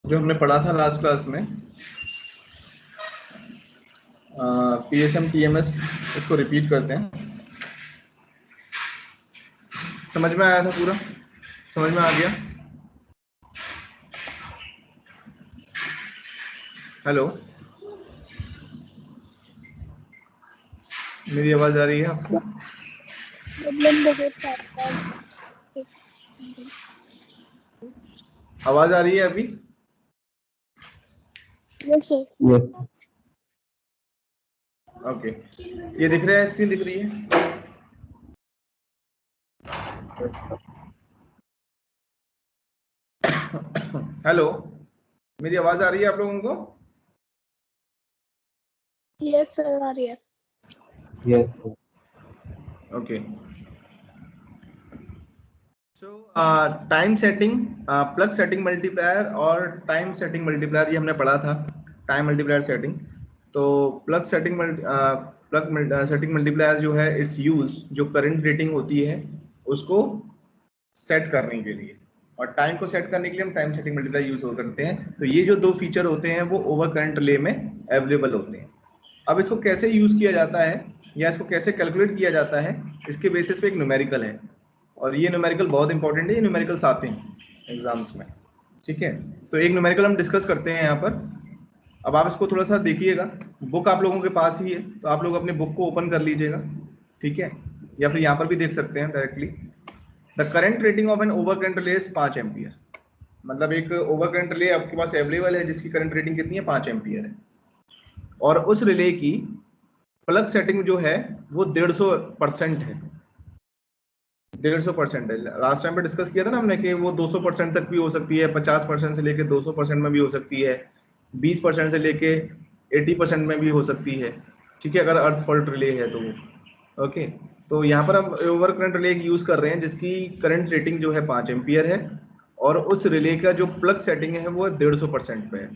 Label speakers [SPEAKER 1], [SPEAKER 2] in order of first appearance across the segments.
[SPEAKER 1] जो हमने पढ़ा था लास्ट क्लास में, पीएसएम टीएमएस, इसको रिपीट करते हैं। समझ में आया था पूरा? समझ में आ गया? हेलो, मेरी आवाज आ रही है आपको?
[SPEAKER 2] प्रॉब्लम बहुत आता है।
[SPEAKER 1] आवाज आ रही है अभी?
[SPEAKER 2] Yes sir.
[SPEAKER 3] यस
[SPEAKER 1] ओके, ये दिख रहा है, स्क्रीन दिख रही है? हेलो, मेरी आवाज आ रही है आप लोगों को?
[SPEAKER 2] यस सर आ रही है।
[SPEAKER 3] यस
[SPEAKER 1] ओके, सो time setting, plug setting multiplier और टाइम सेटिंग मल्टीप्लायर, ये हमने पढ़ा था। टाइम मल्टीप्लायर सेटिंग, तो प्लग सेटिंग सेटिंग मल्टीप्लायर जो है, इट्स यूज जो करंट रेटिंग होती है उसको सेट करने के लिए, और टाइम को सेट करने के लिए हम टाइम सेटिंग मल्टीप्लायर यूज करते हैं। तो ये जो दो फीचर होते हैं वो ओवर करंट रिले में अवेलेबल होते हैं। अब इसको कैसे यूज किया जाता है या इसको कैसे कैलकुलेट किया जाता है, इसके बेसिस पे एक न्यूमेरिकल है, और ये न्यूमेरिकल बहुत इंपॉर्टेंट है। ये न्यूमेरिकल्स आते हैं एग्जाम्स में, ठीक है? तो एक न्यूमेरिकल हम डिस्कस करते हैं यहाँ पर। अब आप इसको थोड़ा सा देखिएगा, बुक आप लोगों के पास ही है, तो आप लोग अपने बुक को ओपन कर लीजिएगा, ठीक है? या फिर यहाँ पर भी देख सकते हैं directly. The current rating of an over current relay is 5 ampere. मतलब एक ओवर करंट रिले आपके पास अवेलेबल है जिसकी करंट रेटिंग कितनी है, 5 एम्पियर है, और उस रिले की प्लग सेटिंग जो है वो 150% है। 150% है। लास्ट टाइम पे डिस्कस किया था ना हमने कि वो 200% तक भी हो सकती है, 50% से लेके 200% में भी हो सकती है, 20% से लेके 80% में भी हो सकती है, ठीक है, अगर अर्थ फॉल्ट रिले है तो। ओके, तो यहाँ पर हम ओवर करंट रिले यूज कर रहे हैं जिसकी करंट रेटिंग जो है 5 एम्पियर है, और उस रिले का जो प्लग सेटिंग है वो 150% पे है,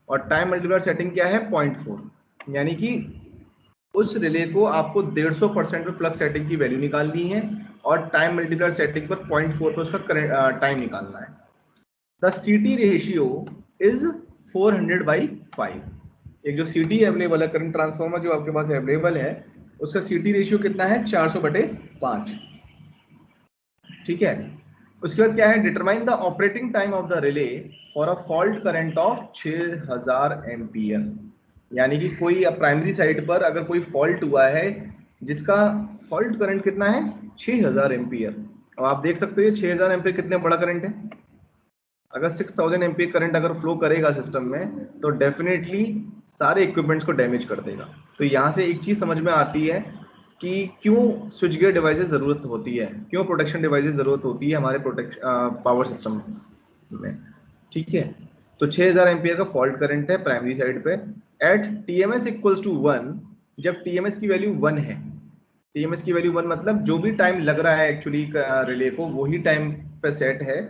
[SPEAKER 1] और टाइम मल्टीप्लायर सेटिंग क्या है, 0.4। यानी कि उस रिले को आपको 150% पे प्लग सेटिंग की वैल्यू निकालनी है, और टाइम मल्टीप्लायर सेटिंग पर 0.4 पे उसका टाइम निकालना है। द सीटी रेशियो इज 400/5। एक जो सीटी अवेलेबल है, करंट ट्रांसफार्मर जो आपके पास अवेलेबल है, उसका सीटी रेशियो कितना है, 400/5, ठीक है? उसके बाद क्या है, determine the operating time of the relay for a fault current of 6000 ampere. यानी कि कोई प्राइमरी साइड पर अगर कोई फॉल्ट हुआ है जिसका फॉल्ट करंट कितना है, 6000 एम्पियर। अब आप देख सकते हो ये 6000 एम्पियर कितने बड़ा करंट है। अगर 6000 एम्पियर करंट अगर फ्लो करेगा सिस्टम में तो डेफिनेटली सारे इक्विपमेंट्स को डैमेज कर देगा। तो यहाँ से एक चीज समझ में आती है कि क्यों स्विच गियर डिवाइसेस जरूरत होती है, क्यों प्रोटेक्शन डिवाइसेस जरूरत होती है हमारे पावर सिस्टम में, ठीक है? तो 6000 एम्पियर का फॉल्ट करंट है प्राइमरी साइड पे एट टीएमएस इक्वल्स टू 1। जब टीएमएस की वैल्यू 1 है, टीएमएस की वैल्यू 1 मतलब जो भी टाइम लग रहा है एक्चुअली रिले को वही टाइम पे सेट है।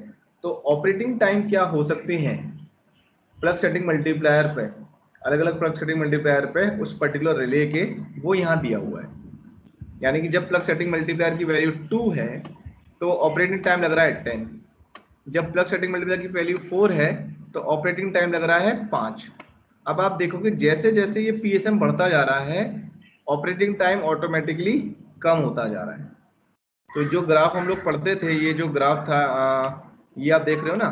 [SPEAKER 1] तो ऑपरेटिंग टाइम क्या हो सकते हैं प्लग सेटिंग मल्टीप्लायर पे, अलग अलग प्लग सेटिंग मल्टीप्लायर पे उस पर्टिकुलर रिले के, वो यहाँ दिया हुआ है। यानी कि जब प्लग सेटिंग मल्टीप्लायर की वैल्यू 2 है तो ऑपरेटिंग टाइम लग रहा है 10। जब प्लग सेटिंग मल्टीप्लायर की वैल्यू 4 है तो ऑपरेटिंग टाइम लग रहा है 5। अब आप देखोगे जैसे जैसे ये पीएसएम बढ़ता जा रहा है ऑपरेटिंग टाइम ऑटोमेटिकली कम होता जा रहा है। तो जो ग्राफ हम लोग पढ़ते थे, ये जो ग्राफ था ये आप देख रहे हो ना,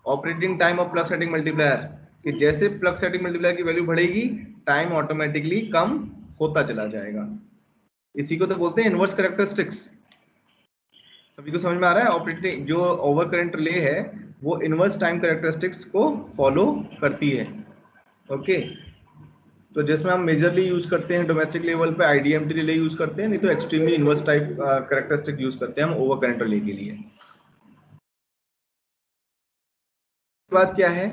[SPEAKER 1] operating time of plug setting multiplier, कि जैसे प्लग सेटिंग मल्टीप्लायर की वैल्यू बढ़ेगी टाइम ऑटोमेटिकली कम होता चला जाएगा। इसी को तो बोलते हैं इनवर्स कैरेक्टरिस्टिक्स। सभी को समझ में आ रहा है? ऑपरेटिंग जो ओवर करंट रिले है वो इनवर्स टाइम कैरेक्टरिस्टिक्स को फॉलो करती है। ओके, तो जिसमें हम मेजरली यूज करते हैं डोमेस्टिक लेवल पे आईडीएमटी रिले यूज करते हैं, नहीं तो extremely inverse type characteristic use करते हैं हम ओवर करंट रिले के लिए। बात क्या है,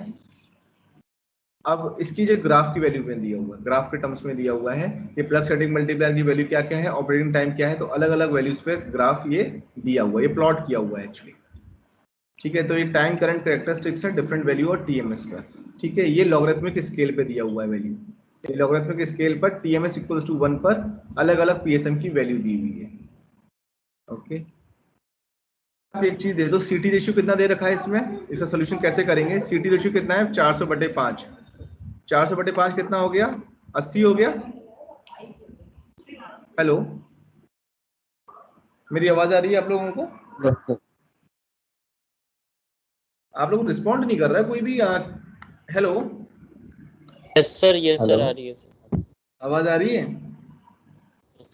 [SPEAKER 1] अब इसकी जो ग्राफ की वैल्यू में दिया हुआ है, ग्राफ के टर्म्स में दिया हुआ है कि प्लग सेटिंग मल्टीप्लायर की वैल्यू क्या क्या है, ऑपरेटिंग टाइम क्या है, तो अलग अलग वैल्यूज पे ग्राफ ये दिया हुआ है, ये प्लॉट किया हुआ है एक्चुअली, ठीक है? तो ये टाइम करंट कैरेक्टरिस्टिक्स है डिफरेंट वैल्यू और टीएमएस पर, ठीक है? ये लॉगरिथमिक स्केल पे दिया हुआ है वैल्यू, ये लॉगरिथमिक स्केल पर टीएमएस इक्वल्स टू 1 पर अलग अलग पीएसएम की वैल्यू दी हुई है। ओके, आप एक चीज दे दो, सीटी रेशियो कितना दे रखा है इसमें, इसका सोल्यूशन कैसे करेंगे। सीटी रेशियो कितना है 400/5, 400/5 कितना हो गया, 80 हो गया। हेलो, मेरी आवाज आ रही है आप लोगों को? आप लोग रिस्पॉन्ड नहीं कर रहा है कोई भी। हेलो
[SPEAKER 3] यस सर, आ रही है सर।
[SPEAKER 1] आवाज आ रही है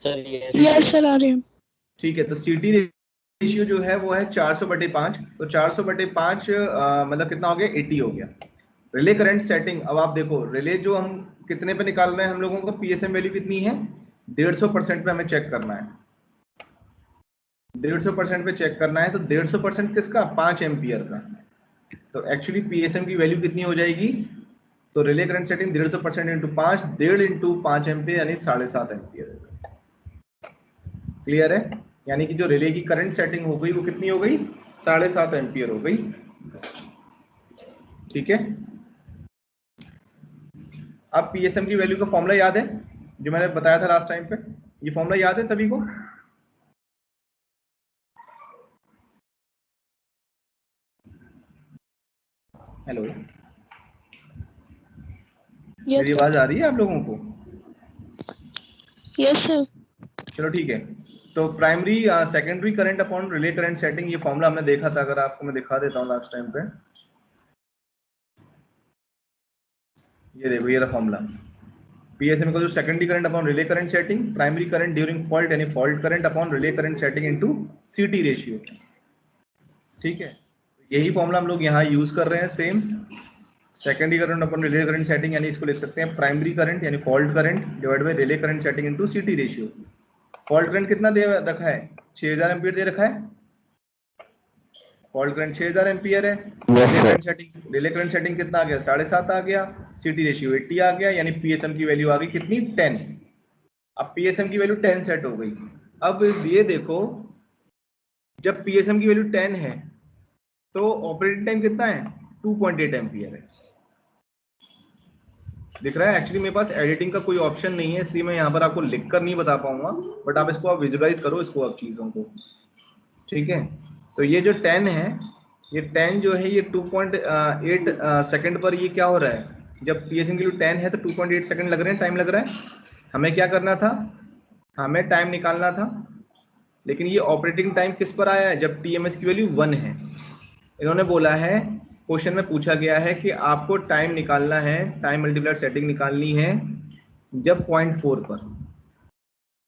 [SPEAKER 3] सर
[SPEAKER 2] यस सर आ रही है।
[SPEAKER 1] ठीक है, तो सीटी रेशियो जो है वो है 400/5, तो 400/5 मतलब कितना हो गया, 80 हो गया। रिले करंट सेटिंग, अब आप देखो रिले जो हम कितने पे निकाल रहे हैं, हम लोगों को पीएसएम वैल्यू कितनी है 150% पे हमें चेक करना है, 150% पे चेक करना है। तो 150% किसका, 5 एम्पियर का। तो एक्चुअली पीएसएम की वैल्यू कितनी हो जाएगी, तो relay current setting 150% into 5, 1.5 into 5 ampere यानी 7.5 एम्पियर। क्लियर है, यानी कि जो रिले की करंट सेटिंग हो गई वो कितनी हो गई, 7.5 एम्पियर हो गई। ठीक है, अब पीएसएम की वैल्यू का फॉर्मूला याद है जो मैंने बताया था लास्ट टाइम पे, ये फॉर्मूला याद है सभी को? हेलो, मेरी आवाज आ रही है आप लोगों को?
[SPEAKER 2] Yes sir.
[SPEAKER 1] चलो ठीक है, तो primary secondary current upon relay current setting, ये फॉर्मूला हमने देखा था, अगर आपको मैं दिखा देता हूँ लास्ट टाइम पे। ये देखो, ये रहा formula, PSM equal to secondary current upon relay current setting, primary current during fault यानी fault current upon relay current setting into CT ratio. ठीक है, यही फॉर्मूला हम लोग यहाँ यूज कर रहे हैं सेम। सेकेंडरी करंट अपन रिले करंट सेटिंग, यानी इसको लिख सकते हैं प्राइमरी करंट यानी fault current divide by relay current setting into CT ratio. Fault current कितना दे रखा है, 6000 एम्पीयर दे रखा है, फॉल्ट करंट 6000 एम्पीयर है। रिले करंट सेटिंग कितना आ गया, 7.5 आ गया, सीटी रेशियो 80 आ गया, यानी पीएसएम की वैल्यू आ गई कितनी, 10। अब पीएसएम की वैल्यू 10 सेट हो गई। अब ये देखो, जब पीएसएम की वैल्यू 10 है तो ऑपरेटिंग टाइम कितना है, 2.8 एम्पीयर है। दिख रहा है, एक्चुअली मेरे पास एडिटिंग का कोई ऑप्शन नहीं है, इसलिए मैं यहाँ पर आपको लिख कर नहीं बता पाऊंगा, बट आप इसको विजुअलाइज करो इसको, अब चीज़ों को। ठीक है, तो ये जो 10 है, ये 10 जो है ये 2.8 सेकंड पर ये क्या हो रहा है, जब पीएसएम की वैल्यू 10 है तो 2.8 सेकंड लग रहे हैं, टाइम लग रहा है। हमें क्या करना था, हमें टाइम निकालना था, लेकिन ये ऑपरेटिंग टाइम किस पर आया है, जब टीएमएस की वैल्यू 1 है। इन्होंने बोला है, क्वेश्चन में पूछा गया है कि आपको टाइम निकालना है, टाइम मल्टीप्लायर सेटिंग निकालनी है जब 0.4 पर,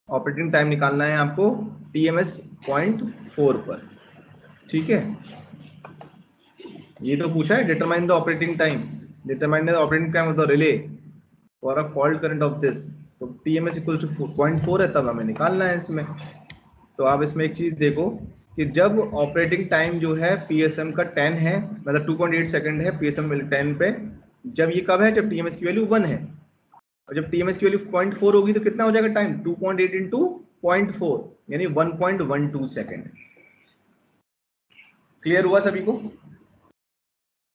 [SPEAKER 1] ऑपरेटिंग टाइम निकालना है आपको टीएमएस 0.4 पर। ठीक है, ये तो पूछा है, determine the operating time, determine the operating time of the relay for a fault current of this, तो टीएमएस इक्वल टू 0.4 है, तब हमें निकालना है इसमें। तो आप इसमें एक चीज देखो कि जब ऑपरेटिंग टाइम जो है पीएसएम का 10 है, मतलब 2.8 सेकंड है पीएसएम 10 पे, जब ये कब है, जब टीएमएस की वैल्यू 1 है, और जब टीएमएस की वैल्यू 0.4 होगी तो कितना हो जाएगा टाइम, 2.8 इंटू 0.4 यानी 1.12 सेकंड। क्लियर हुआ सभी को?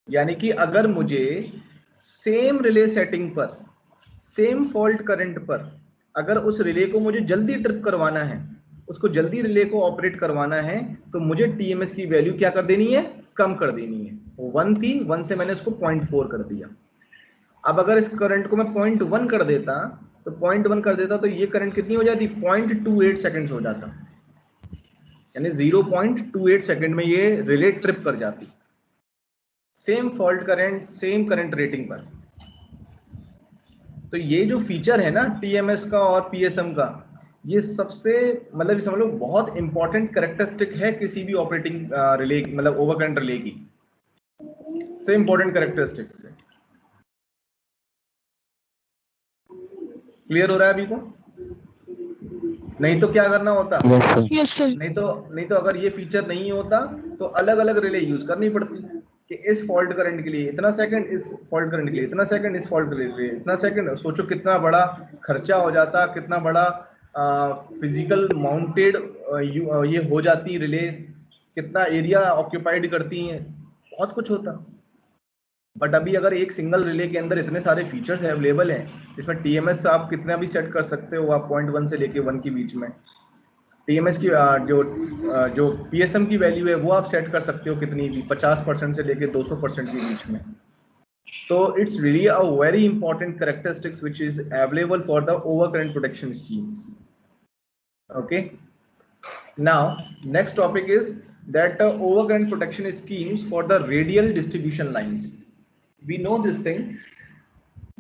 [SPEAKER 1] यानी कि अगर मुझे सेम रिले सेटिंग पर, सेम फॉल्ट करंट पर, अगर उस रिले को मुझे जल्दी ट्रिप करवाना है, उसको जल्दी रिले को ऑपरेट करवाना है, तो मुझे टीएमएस की वैल्यू क्या कर देनी है, कम कर देनी है। 1 थी, 1 से मैंने उसको 0.4 कर दिया। अब अगर इस करंट को मैं 0.1 कर देता, तो 0.1 कर देता तो ये करंट कितनी हो जाती, 0.28 सेकंड्स हो जाता, यानी 0.28 सेकंड में ये रिले ट्रिप कर जाती, same fault current same current rating पर। तो ये जो फीचर है ना टीएमएस का और पीएसएम का, ये सबसे मतलब समझ लो बहुत इंपॉर्टेंट कैरेक्टरिस्टिक है किसी भी ऑपरेटिंग रिले, मतलब ओवरकरंट रिले की, सबसे इंपॉर्टेंट कैरेक्टरिस्टिक्स है। क्लियर हो रहा है अभी को? नहीं तो क्या करना होता, नहीं तो अगर ये फीचर नहीं होता तो अलग अलग रिले यूज करनी पड़ती कि इस फॉल्ट करंट के लिए इतना सेकंड, इस फॉल्ट करंट के लिए इतना सेकंड, इस फॉल्ट के लिए इतना सेकंड। सोचो कितना बड़ा खर्चा हो जाता, कितना बड़ा फिजिकल माउंटेड ये हो जाती रिले, कितना एरिया ऑक्यूपाइड करती हैं, बहुत कुछ होता। बट अभी अगर एक सिंगल रिले के अंदर इतने सारे फीचर्स अवेलेबल हैं, इसमें टीएमएस आप कितना भी सेट कर सकते हो, आप 0.1 से लेके 1 के बीच में, टीएमएस की जो पीएसएम की वैल्यू है वो आप सेट कर सकते हो कितनी भी, 50% से लेके 200% के बीच में। तो it's really a very important characteristics which is available for the overcurrent protection schemes. Okay, now next topic is that overcurrent protection schemes for the radial distribution lines. We know this thing,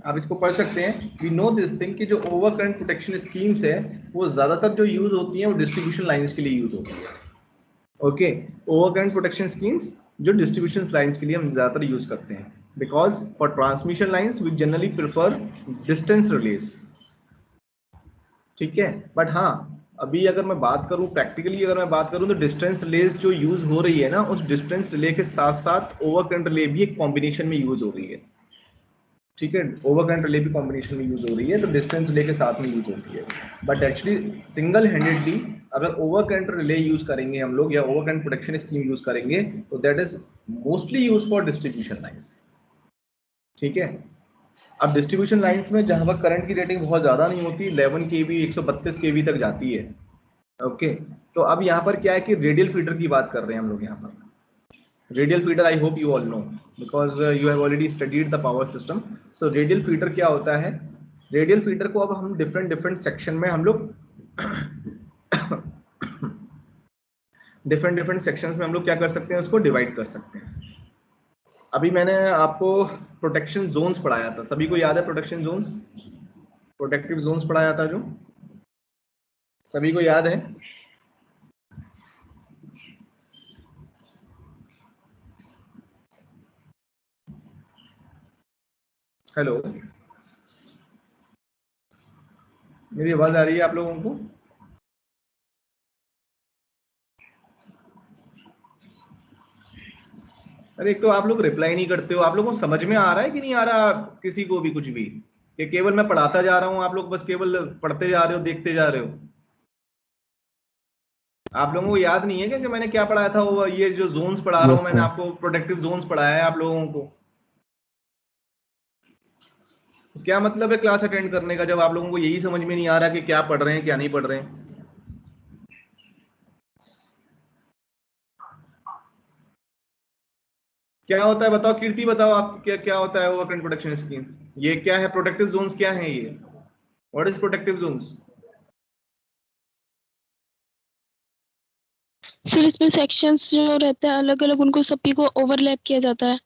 [SPEAKER 1] आप इसको पढ़ सकते हैं। We know this thing कि जो over current protection schemes है वो ज्यादातर जो यूज होती हैं वो डिस्ट्रीब्यूशन लाइंस के लिए यूज होती है। Okay, over current protection schemes जो डिस्ट्रीब्यूशन लाइंस के लिए हम ज्यादातर यूज करते हैं, because for transmission lines we generally prefer distance relays. ठीक है, बट हाँ अभी अगर मैं बात करूं प्रैक्टिकली, अगर मैं बात करूं तो डिस्टेंस रिलेस जो यूज हो रही है ना, उस डिस्टेंस रिले के साथ साथ ओवर करंट रिले भी एक कॉम्बिनेशन में यूज हो रही है। ठीक है, ओवर करंट रिले भी कॉम्बिनेशन में यूज हो रही है, तो डिस्टेंस रिले के साथ में यूज होती है। बट एक्चुअली सिंगल हैंडेडली अगर ओवर करंट रिले यूज करेंगे हम लोग या over current protection scheme use करेंगे तो that is mostly use for distribution lines. ठीक है, अब डिस्ट्रीब्यूशन लाइंस में जहां पर करंट की रेटिंग बहुत ज्यादा नहीं होती, 11 केवी 132 केवी तक जाती है। ओके, तो अब यहाँ पर क्या है कि रेडियल फीडर की बात कर रहे हैं हम लोग यहाँ पर। Radial feeder I hope you all know because you have already studied the power system. So radial feeder क्या होता है? रेडियल फीडर को अब हम डिफरेंट डिफरेंट सेक्शन में हम लोग डिफरेंट डिफरेंट सेक्शंस में हम लोग क्या कर सकते हैं, उसको डिवाइड कर सकते हैं। अभी मैंने आपको प्रोटेक्शन जोन्स पढ़ाया था, सभी को याद है प्रोटेक्शन जोन्स? प्रोटेक्टिव जोन्स पढ़ाया था जो, सभी को याद है? हेलो, मेरी आवाज आ रही है आप लोगों को? अरे एक तो आप लोग रिप्लाई नहीं करते हो, आप लोगों को समझ में आ रहा है कि नहीं आ रहा किसी को भी कुछ भी? कि केवल मैं पढ़ाता जा रहा हूं, आप लोग बस केवल पढ़ते जा रहे हो, देखते जा रहे हो? आप लोगों को याद नहीं है क्या कि मैंने क्या पढ़ाया था? वो ये जो जोन्स पढ़ा रहा
[SPEAKER 4] यस
[SPEAKER 1] हूं मैंने
[SPEAKER 4] सर।
[SPEAKER 1] आपको, प्रोटेक्टिव जोन्स पढ़ाया है आप लोगों को। क्या मतलब है क्लास अटेंड करने का जब आप लोगों को यही समझ में नहीं आ रहा कि क्या पढ़ रहे हैं क्या नहीं पढ़ रहे हैं? क्या होता है बताओ, कीर्ति बताओ आप, क्या क्या होता है ओवर करंट प्रोटेक्शन स्कीम? ये क्या है? प्रोटेक्टिव जोन्स क्या है ये? What is protective zones?
[SPEAKER 2] Sir इसमें सेक्शंस जो रहते हैं अलग अलग, उनको सभी को ओवरलैप किया जाता है।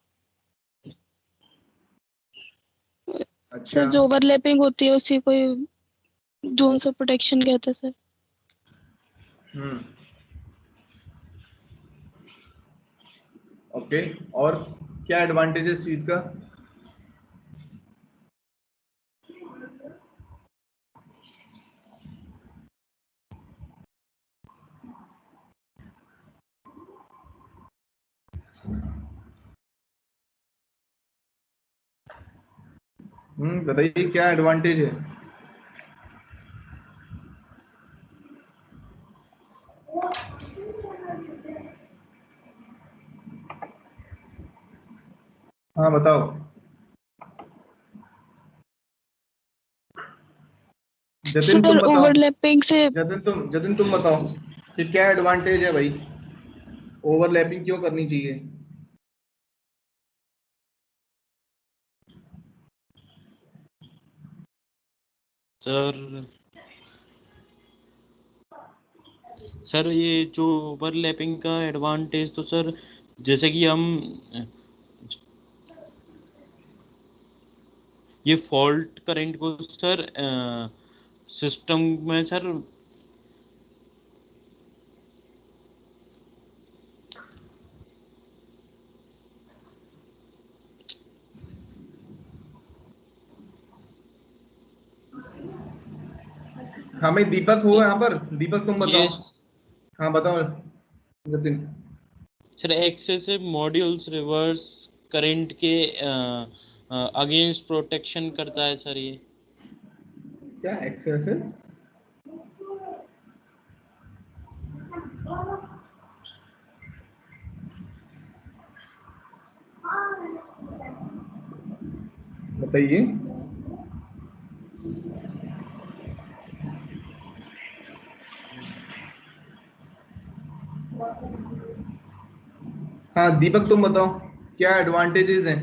[SPEAKER 1] अच्छा,
[SPEAKER 2] सर जो ओवरलैपिंग होती है उसी को जोन्स ऑफ प्रोटेक्शन कहते हैं सर।
[SPEAKER 1] ओके, और क्या एडवांटेज है इस चीज का? बताइए क्या एडवांटेज है? हाँ बताओ। जतिन
[SPEAKER 2] सर
[SPEAKER 1] तुम बताओ।
[SPEAKER 2] ओवरलैपिंग से
[SPEAKER 1] जतिन तुम बताओ कि क्या एडवांटेज है भाई, ओवरलैपिंग क्यों करनी चाहिए?
[SPEAKER 3] सर सर ये जो ओवरलैपिंग का एडवांटेज तो सर, जैसे कि हम ये फॉल्ट करंट को सर सिस्टम में सर
[SPEAKER 1] हाँ भाई दीपक हो यहाँ पर? दीपक तुम
[SPEAKER 3] ये
[SPEAKER 1] बताओ। हाँ बताओ Jatin.
[SPEAKER 3] Sir excessive modules reverse current के अगेंस्ट प्रोटेक्शन करता है सर ये।
[SPEAKER 1] क्या एक्सेसिव? बताइए। हाँ दीपक तुम बताओ क्या एडवांटेजेस हैं?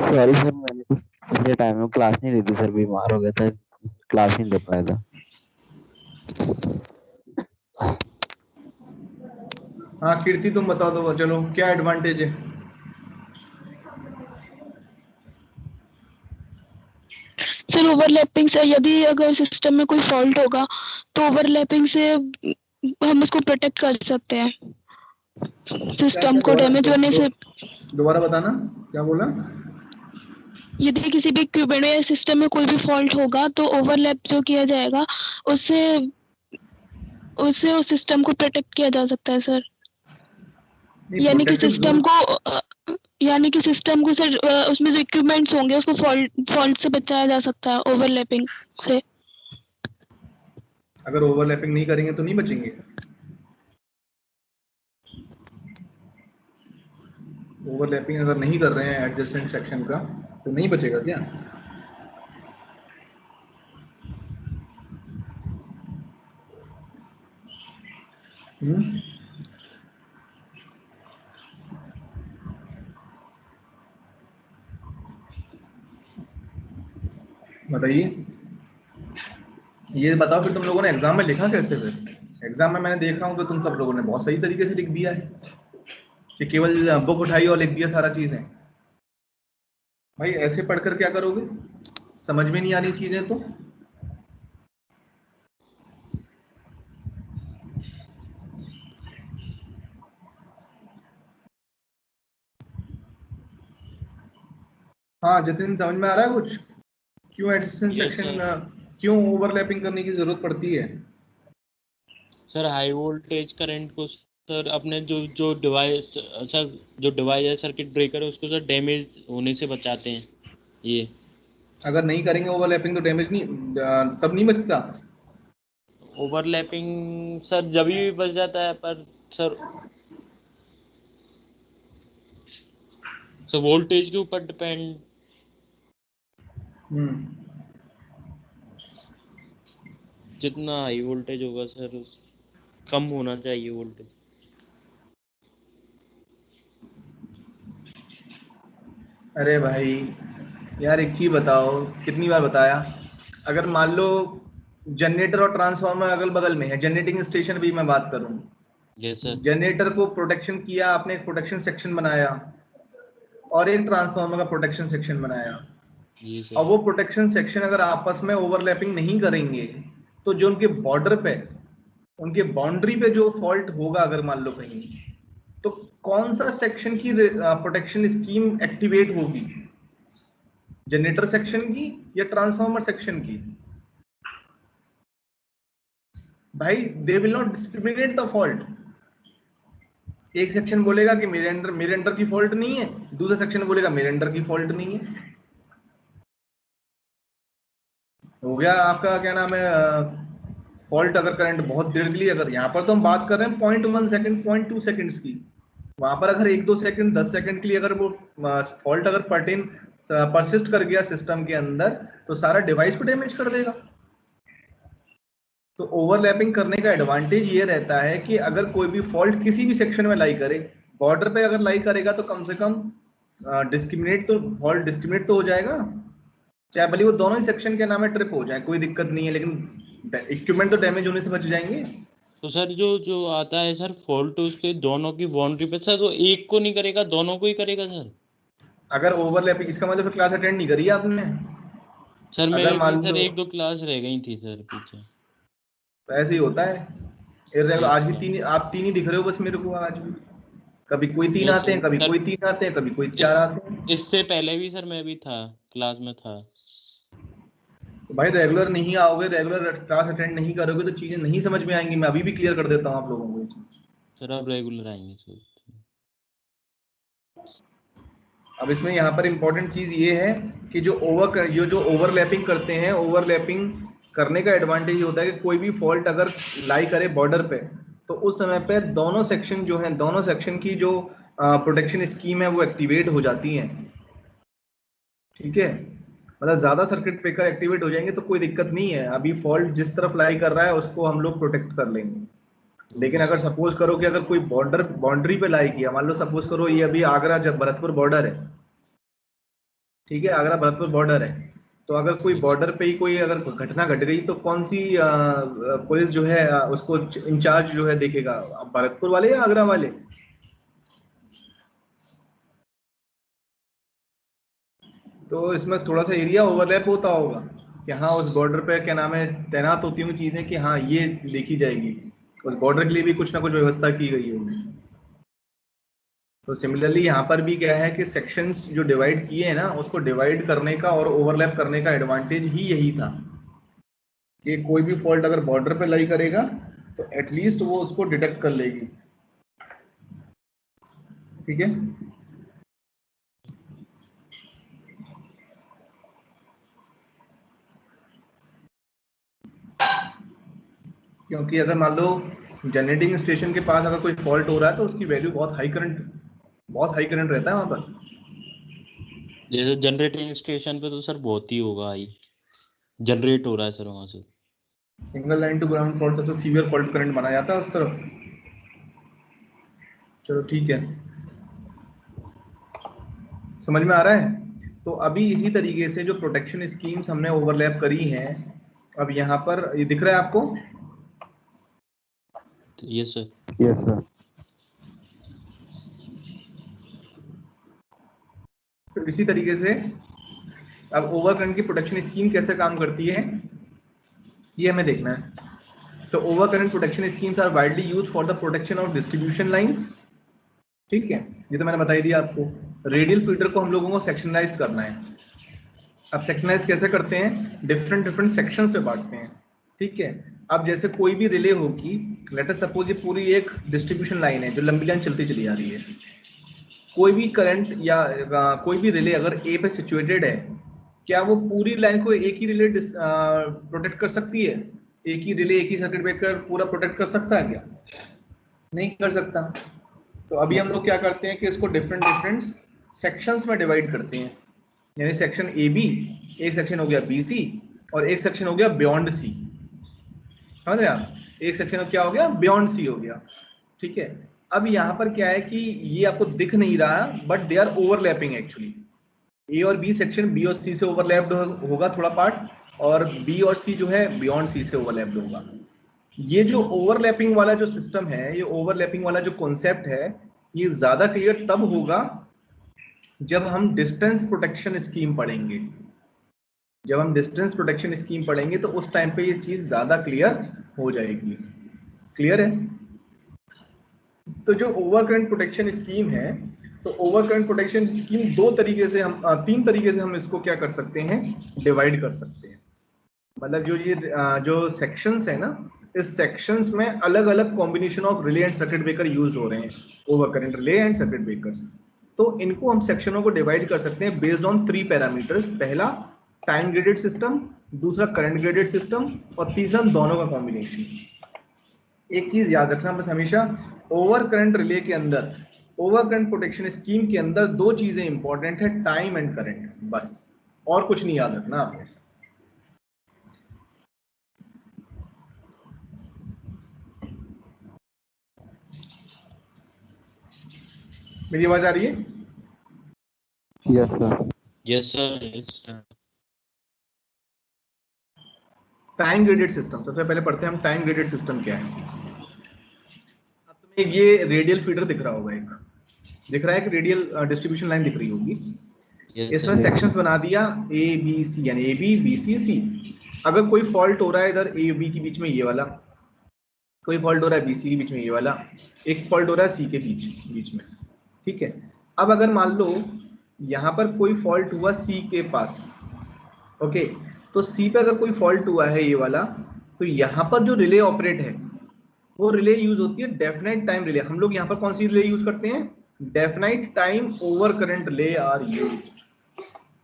[SPEAKER 4] सॉरी सर, मैंने कुछ पिछले टाइम में क्लास नहीं ली थी सर, बीमार हो गया था, क्लास नहीं ले पाया था।
[SPEAKER 1] हाँ कीर्ति तुम बताओ तो चलो क्या एडवांटेज है?
[SPEAKER 2] सर ओवरलैपिंग से यदि अगर सिस्टम में कोई फॉल्ट होगा तो ओवरलैपिंग से हम उसको प्रोटेक्ट कर सकते हैं
[SPEAKER 1] क्या
[SPEAKER 2] सिस्टम
[SPEAKER 1] क्या
[SPEAKER 2] को डैमेज होने से।
[SPEAKER 1] दोबारा बताना क्या बोला?
[SPEAKER 2] यदि किसी भी इक्विपमेंट या सिस्टम में कोई भी फॉल्ट होगा तो ओवरलैप जो किया जाएगा उससे उससे उस सिस्टम को प्रोटेक्ट किया जा सकता है सर।
[SPEAKER 1] नहीं
[SPEAKER 2] यानी कि
[SPEAKER 1] प्रोटेक्टिव जोन।
[SPEAKER 2] सिस्टम को सर उसमें जो इक्विपमेंट्स होंगे उसको फॉल्ट से बचाया जा सकता है ओवरलैपिंग से।
[SPEAKER 1] अगर ओवरलैपिंग नहीं करेंगे तो नहीं बचेंगे? ओवरलैपिंग अगर नहीं कर रहे हैं एडजेसेंट सेक्शन का तो नहीं बचेगा क्या? बताइए। ये बताओ फिर तुम लोगों ने एग्जाम में लिखा कैसे? फिर एग्जाम में मैंने देखा हूँ कि तुम सब लोगों ने बहुत सही तरीके से लिख दिया है कि केवल बुक उठाई और लिख दिया सारा चीजें। भाई ऐसे पढ़कर क्या करोगे? समझ में नहीं आ रही चीजें तो। हाँ जतिन समझ में आ रहा है कुछ? क्यों एडजेसेंट
[SPEAKER 3] यस
[SPEAKER 1] सेक्शन
[SPEAKER 3] सर।
[SPEAKER 1] क्यों ओवरलैपिंग करने की जरूरत पड़ती है?
[SPEAKER 3] सर हाई वोल्टेज करंट को सर अपने जो जो डिवाइस सर जो डिवाइस है सर्किट ब्रेकर है उसको सर डैमेज होने से बचाते हैं ये।
[SPEAKER 1] अगर नहीं करेंगे ओवरलैपिंग तो डैमेज नहीं तब नहीं बचता।
[SPEAKER 3] ओवरलैपिंग सर जब भी बच जाता है पर सर वोल्टेज के ऊपर डिपेंड। जितना हाई वोल्टेज होगा सर कम होना चाहिए वोल्टेज।
[SPEAKER 1] अरे भाई यार एक चीज बताओ, कितनी बार बताया? अगर मान लो जनरेटर और ट्रांसफार्मर अगल बगल में है, जनरेटिंग स्टेशन भी मैं बात करूं,
[SPEAKER 3] यस सर।
[SPEAKER 1] जनरेटर को प्रोटेक्शन किया आपने, एक प्रोटेक्शन सेक्शन बनाया और एक ट्रांसफार्मर का प्रोटेक्शन सेक्शन बनाया।
[SPEAKER 3] जी
[SPEAKER 1] अब
[SPEAKER 3] सर।
[SPEAKER 1] वो प्रोटेक्शन सेक्शन अगर आपस में ओवरलैपिंग नहीं करेंगे तो जो उनके बॉर्डर पे, उनके बाउंड्री पे जो फॉल्ट होगा अगर मान लो कहीं, तो कौन सा सेक्शन की प्रोटेक्शन स्कीम एक्टिवेट होगी? जनरेटर सेक्शन की या ट्रांसफार्मर सेक्शन की? भाई they will not discriminate the fault. एक सेक्शन बोलेगा कि मेरे अंडर की फॉल्ट नहीं है, दूसरा सेक्शन बोलेगा मेरे अंडर की फॉल्ट नहीं है। हो गया आपका क्या नाम है फॉल्ट। अगर करंट बहुत देर के लिए, अगर यहाँ पर तो हम बात कर रहे हैं 0.1 सेकंड 0.2 सेकंड्स की, वहां पर अगर 1-2 सेकंड 10 सेकंड के लिए अगर वो फॉल्ट अगर परसिस्ट कर गया सिस्टम के अंदर तो सारा डिवाइस को डैमेज कर देगा। तो ओवरलैपिंग करने का एडवांटेज ये रहता है कि अगर कोई भी फॉल्ट किसी भी सेक्शन में लाई करे, बॉर्डर पे अगर लाई करेगा तो कम से कम फॉल्ट डिस्क्रिमिनेट तो हो जाएगा। चाहे भले वो दोनों ही सेक्शन के नाम में ट्रिप हो जाए कोई दिक्कत नहीं है, लेकिन इक्विपमेंट तो डैमेज होने से बच जाएंगे।
[SPEAKER 3] तो सर जो जो आता है सर फॉल्ट उसके दोनों की बाउंड्री पे सर, तो एक को नहीं करेगा दोनों को ही करेगा सर।
[SPEAKER 1] अगर ओवरलैपिंग, इसका मतलब फिर क्लास अटेंड नहीं करी है आपने।
[SPEAKER 3] सर
[SPEAKER 1] अगर
[SPEAKER 3] मेरी भी
[SPEAKER 1] मान
[SPEAKER 3] सर
[SPEAKER 1] लो
[SPEAKER 3] 1-2 क्लास रह गई थी सर पीछे।
[SPEAKER 1] तो ऐसे ही होता है इर्रेगुलर।
[SPEAKER 3] यस
[SPEAKER 1] आज भी
[SPEAKER 3] सर।
[SPEAKER 1] तीन, आप तीन ही दिख रहे हो बस मेरे को आज भी। कभी कोई तीन
[SPEAKER 3] यस
[SPEAKER 1] आते
[SPEAKER 3] सर
[SPEAKER 1] हैं, कभी
[SPEAKER 3] सर।
[SPEAKER 1] कोई तीन आते हैं, कभी कोई
[SPEAKER 3] इस
[SPEAKER 1] चार आते हैं।
[SPEAKER 3] इससे पहले भी सर मैं भी था, क्लास में था।
[SPEAKER 1] तो भाई रेगुलर नहीं आओगे, रेगुलर क्लास अटेंड नहीं करोगे तो चीजें नहीं समझ में आएंगी। मैं अभी भी क्लियर कर देता हूँ आप लोगों को ये चीज।
[SPEAKER 3] सर अब रेगुलर आएंगे सर।
[SPEAKER 1] अब इसमें यहाँ पर इंपॉर्टेंट चीज ये है कि जो ओवरलैपिंग करते हैं, ओवरलैपिंग करने का एडवांटेज ये होता है कि कोई भी फॉल्ट अगर लाई करे बॉर्डर पे तो उस समय पे दोनों सेक्शन जो है, दोनों सेक्शन की जो प्रोटेक्शन स्कीम है वो एक्टिवेट हो जाती है। ठीक है। मतलब ज्यादा सर्किट ब्रेकर एक्टिवेट हो जाएंगे तो कोई दिक्कत नहीं है, अभी फॉल्ट जिस तरफ लाई कर रहा है उसको हम लोग प्रोटेक्ट कर लेंगे। लेकिन अगर सपोज करो कि अगर कोई बाउंड्री पे लाई किया, मान लो सपोज करो ये अभी आगरा जब भरतपुर बॉर्डर है, ठीक है, आगरा भरतपुर बॉर्डर है, तो अगर कोई बॉर्डर पे ही कोई अगर घटना घट गई तो कौन सी पुलिस जो है उसको इंचार्ज जो है देखेगा, भरतपुर वाले या आगरा वाले? तो इसमें थोड़ा सा एरिया ओवरलैप होता होगा कि हाँ उस बॉर्डर पे क्या नाम है तैनात होती हुई चीजें कि हाँ ये देखी जाएगी, उस बॉर्डर के लिए भी कुछ ना कुछ व्यवस्था की गई होगी। तो सिमिलरली यहाँ पर भी क्या है कि सेक्शंस जो डिवाइड किए हैं ना, उसको डिवाइड करने का और ओवरलैप करने का एडवांटेज ही यही था कि कोई भी फॉल्ट अगर बॉर्डर पे लाई करेगा तो एटलीस्ट वो उसको डिटेक्ट कर लेगी। ठीक है, क्योंकि अगर मान लो जनरेटिंग स्टेशन के पास अगर कोई फॉल्ट हो रहा है तो उसकी वैल्यू बहुत हाई करंट रहता है वहां पर।
[SPEAKER 3] जैसे जनरेटिंग स्टेशन पे तो सर बहुत ही होगा, हाई जनरेट हो रहा है सर वहां से।
[SPEAKER 1] Single line to ground fault से तो सीवियर फॉल्ट करंट माना जाता है उस तरफ। चलो ठीक है, समझ में आ रहा है। तो अभी इसी तरीके से जो प्रोटेक्शन स्कीम्स हमने ओवरलैप करी हैं, अब यहाँ पर ये दिख रहा है आपको?
[SPEAKER 3] Yes sir.
[SPEAKER 4] Yes sir.
[SPEAKER 1] तो इसी तरीके से अब ओवरकरंट की प्रोटेक्शन स्कीम कैसे काम करती है ये हमें देखना है। तो overcurrent protection schemes are widely used for the protection of distribution lines. ठीक है, ये तो मैंने बता ही दिया आपको। रेडियल फीडर को हम लोगों को सेक्शनलाइज करना है। अब सेक्शनलाइज कैसे करते हैं? डिफरेंट सेक्शंस में बांटते हैं। ठीक है, अब जैसे कोई भी रिले होगी, लेट अस सपोज ये पूरी एक डिस्ट्रीब्यूशन लाइन है जो लंबी लाइन चलती चली आ रही है। कोई भी करंट या कोई भी रिले अगर ए पे सिचुएटेड है, क्या वो पूरी लाइन को एक ही रिले प्रोटेक्ट कर सकती है? एक ही रिले, एक ही सर्किट ब्रेकर पूरा प्रोटेक्ट कर सकता है क्या? नहीं कर सकता। तो अभी हम लोग क्या करते हैं कि इसको डिफरेंट सेक्शंस में डिवाइड करते हैं। यानी सेक्शन ए बी, एक सेक्शन हो गया बी सी, और एक सेक्शन हो गया बियॉन्ड सी। समझ रहे आप? एक सेक्शन क्या हो गया? बियॉन्ड सी हो गया। ठीक है, अब यहाँ पर क्या है कि ये आपको दिख नहीं रहा, but they are overlapping actually. A और बी सेक्शन बी और सी से ओवरलैप्ड होगा थोड़ा पार्ट, और बी और सी जो है बियॉन्ड सी से ओवरलैप्ड होगा। ये जो ओवरलैपिंग वाला जो सिस्टम है, ये ओवरलैपिंग वाला जो कॉन्सेप्ट है, ये ज्यादा क्लियर तब होगा जब हम डिस्टेंस प्रोटेक्शन स्कीम पढ़ेंगे। जब हम डिस्टेंस प्रोटेक्शन स्कीम पढ़ेंगे तो उस टाइम पे ये चीज ज्यादा क्लियर हो जाएगी। क्लियर है? तो जो ओवरकरंट प्रोटेक्शन स्कीम है, तो ओवरकरंट प्रोटेक्शन स्कीम दो तरीके से हम तीन तरीके से हम इसको क्या कर सकते हैं? डिवाइड कर सकते हैं। मतलब जो ये जो सेक्शंस है ना, इस सेक्शंस में अलग अलग combination of relay and circuit breaker use हो रहे हैं, overcurrent relay and circuit breakers. तो इनको हम सेक्शनों को डिवाइड कर सकते हैं बेस्ड ऑन 3 पैरामीटर्स। पहला टाइम ग्रेडेड सिस्टम, दूसरा करंट ग्रेडेड सिस्टम, और तीसरा दोनों का कॉम्बिनेशन। एक चीज याद रखना बस हमेशा, ओवर करंट रिले के अंदर, ओवर करंट प्रोटेक्शन स्कीम के अंदर दो चीजें इंपॉर्टेंट है, टाइम एंड करंट, बस, और कुछ नहीं याद रखना आपको। मेरी आवाज आ रही है?
[SPEAKER 4] Yes sir.
[SPEAKER 3] Yes sir.
[SPEAKER 1] Time graded system, सबसे पहले पढ़ते हैं हम टाइम ग्रेडेड सिस्टम क्या है। अब तुम्हें ये रेडियल फीडर दिख रहा होगा, एक दिख रहा है कि रेडियल डिस्ट्रीब्यूशन लाइन दिख रही होगी। इसमें सेक्शंस बना दिया ए बी सी, यानी ए बी बी सी सी। अगर कोई फॉल्ट हो रहा है इधर ए बी के बीच में ये वाला, कोई फॉल्ट हो रहा है बी सी के बीच में ये वाला, एक फॉल्ट हो रहा है सी के बीच में। ठीक है, अब अगर मान लो यहाँ पर कोई फॉल्ट हुआ सी के पास, ओके, तो सी पे अगर कोई फॉल्ट हुआ है ये वाला, तो यहाँ पर जो रिले ऑपरेट है वो रिले यूज होती है डेफिनेट टाइम रिले। हम लोग यहाँ पर कौन सी रिले यूज करते हैं? Definite time over current relay are use.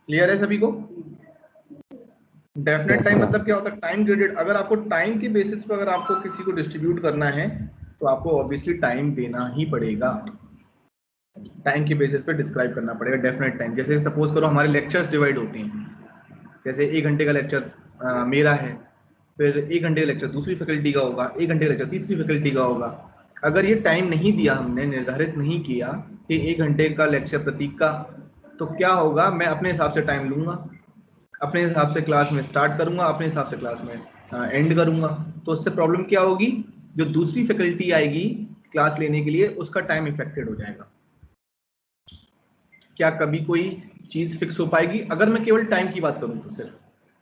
[SPEAKER 1] Clear है सभी को? डेफिनेट टाइम मतलब क्या होता है? Time graded. अगर आपको टाइम के बेसिस पे अगर आपको किसी को डिस्ट्रीब्यूट करना है तो आपको ऑब्वियसली टाइम देना ही पड़ेगा, टाइम के बेसिस पे डिस्क्राइब करना पड़ेगा डेफिनेट टाइम। जैसे सपोज करो हमारे लेक्चर्स डिवाइड होते हैं, जैसे 1 घंटे का लेक्चर मेरा है, फिर 1 घंटे का लेक्चर दूसरी फैकल्टी का होगा, 1 घंटे का लेक्चर तीसरी फैकल्टी का होगा। अगर ये टाइम नहीं दिया, हमने निर्धारित नहीं किया कि 1 घंटे का लेक्चर प्रतीक का, तो क्या होगा, मैं अपने हिसाब से टाइम लूंगा, अपने हिसाब से क्लास में स्टार्ट करूंगा, अपने हिसाब से क्लास में एंड करूंगा। तो उससे प्रॉब्लम क्या होगी, जो दूसरी फैकल्टी आएगी क्लास लेने के लिए, उसका टाइम इफेक्टेड हो जाएगा। क्या कभी कोई चीज फिक्स हो पाएगी? अगर मैं केवल टाइम की बात करूं तो, सिर्फ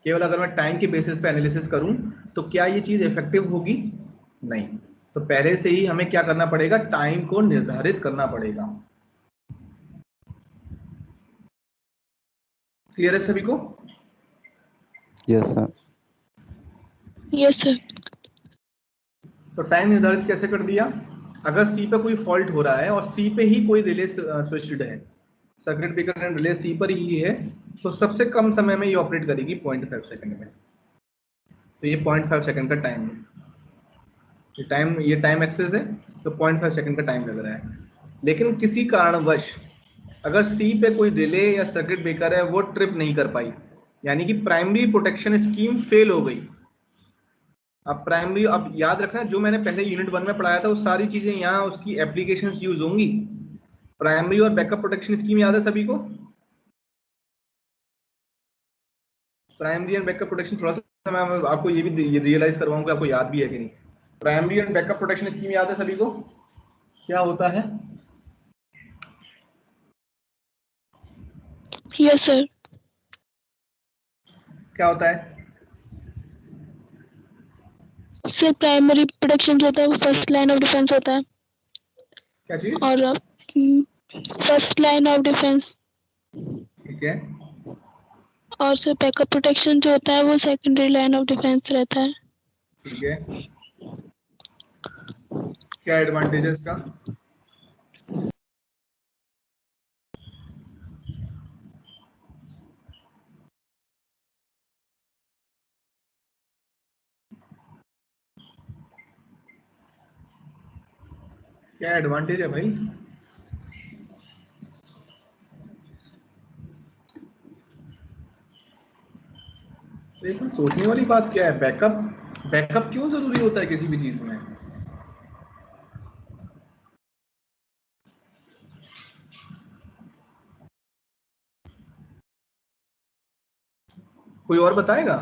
[SPEAKER 1] केवल अगर मैं टाइम के बेसिस पे एनालिसिस करूं, तो क्या ये चीज इफेक्टिव होगी? नहीं। तो पहले से ही हमें क्या करना पड़ेगा, टाइम को निर्धारित करना पड़ेगा। क्लियर है सभी को?
[SPEAKER 4] Yes sir.
[SPEAKER 2] Yes sir.
[SPEAKER 1] तो टाइम निर्धारित कैसे कर दिया? अगर सी पे कोई फॉल्ट हो रहा है और सी पे ही कोई रिले स्विच्ड है, सर्किट ब्रेकर एंड रिले सी पर ही है, तो सबसे कम समय में ये ऑपरेट करेगी 0.5 सेकंड में। तो ये 0.5 सेकंड का टाइम है, ये टाइम एक्सेस है, तो 0.5 सेकंड का टाइम लग रहा है। लेकिन किसी कारणवश अगर सी पे कोई रिले या सर्किट ब्रेकर है, वो ट्रिप नहीं कर पाई, यानी कि प्राइमरी प्रोटेक्शन स्कीम फेल हो गई। अब याद रखना, जो मैंने पहले यूनिट 1 में पढ़ाया था, वो सारी चीजें यहाँ उसकी एप्लीकेशंस यूज होंगी। प्राइमरी और बैकअप प्रोटेक्शन स्कीम याद है सभी को? प्राइमरी एंड बैकअप प्रोटेक्शन, थोड़ा सा मैं आपको ये भी रियलाइज करवाऊंगा, आपको याद भी है कि नहीं। Primary and backup protection scheme याद है सभी को? क्या होता है?
[SPEAKER 2] Yes sir.
[SPEAKER 1] क्या होता है?
[SPEAKER 2] सर प्राइमरी प्रोटेक्शन जो होता है वो फर्स्ट लाइन ऑफ डिफेंस होता है,
[SPEAKER 1] क्या चीज?
[SPEAKER 2] और फर्स्ट लाइन ऑफ डिफेंस।
[SPEAKER 1] ठीक है।
[SPEAKER 2] और सर बैकअप प्रोटेक्शन जो होता है वो सेकेंडरी लाइन ऑफ डिफेंस रहता है।
[SPEAKER 1] ठीक है। क्या एडवांटेज है इसका? क्या एडवांटेज है भाई? देखो, सोचने वाली बात क्या है, बैकअप क्यों जरूरी होता है किसी भी चीज में? कोई और बताएगा?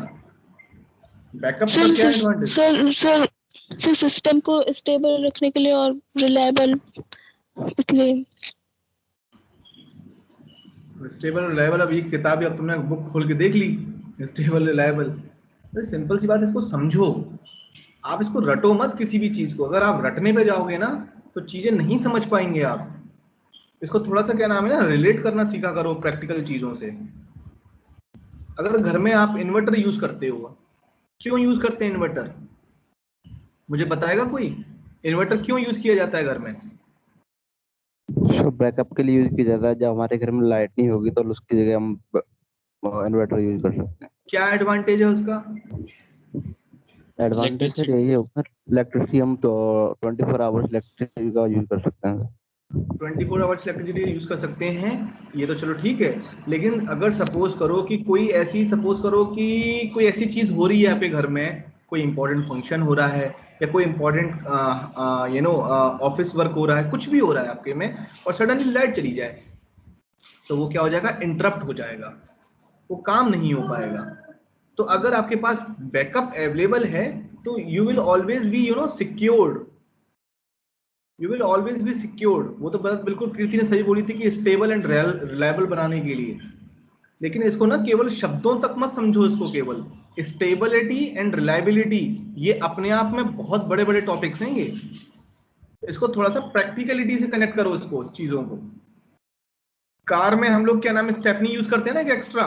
[SPEAKER 1] बैकअप का क्या एडवांटेज?
[SPEAKER 2] सर सिस्टम को स्टेबल रखने के लिए और रिलायबल, इसलिए।
[SPEAKER 1] स्टेबल रिलायबल, अब ये किताब, अब तुमने बुक खोल के देख ली, स्टेबल रिलायबल। सिंपल सी बात है, इसको समझो। आप इसको रटो मत किसी भी चीज को। अगर आप रटने पे जाओगे ना, तो चीजें नहीं समझ पाएंगे आप। इसको थोड़ा सा, क्या नाम है ना, रिलेट करना सीखा करो प्रैक्टिकल चीजों से। अगर घर में आप इन्वर्टर यूज करते हो, क्यों यूज करते हैं इन्वर्टर? मुझे बताएगा कोई? इन्वर्टर क्यों यूज किया जाता है घर में?
[SPEAKER 4] तो बैकअप के लिए यूज किया जाता है, जब हमारे घर में लाइट नहीं होगी तो उसकी जगह हम इन्वर्टर यूज कर सकते हैं।
[SPEAKER 1] क्या एडवांटेज है उसका?
[SPEAKER 4] एडवांटेज सर यही होगा, इलेक्ट्रिसिटी हम तो 24 आवर्स इलेक्ट्रिसिटी का यूज कर सकते हैं।
[SPEAKER 1] 24 आवर्स इलेक्ट्रिसिटी यूज कर सकते हैं, ये तो चलो ठीक है। लेकिन अगर सपोज करो कि कोई ऐसी चीज हो रही है आपके घर में, कोई इंपॉर्टेंट फंक्शन हो रहा है, या कोई इंपॉर्टेंट ऑफिस वर्क हो रहा है, कुछ भी हो रहा है आपके में, और सडनली लाइट चली जाए, तो वो क्या हो जाएगा, इंटरप्ट हो जाएगा, वो काम नहीं हो पाएगा। तो अगर आपके पास बैकअप अवेलेबल है, तो you will always be secured, you will always be secured. वो तो बात बिल्कुल कीर्ति ने सही बोली थी कि स्टेबल एंड रिलायबल बनाने के लिए। लेकिन इसको ना केवल शब्दों तक मत समझो, इसको केवल स्टेबिलिटी एंड रिलायबिलिटी, ये अपने आप में बहुत बड़े बड़े टॉपिक्स हैं ये। इसको थोड़ा सा प्रैक्टिकलिटी से कनेक्ट करो, इसको, इस चीजों को। कार में हम लोग क्या नाम है, स्टेपनी यूज करते हैं ना, एक एक्स्ट्रा।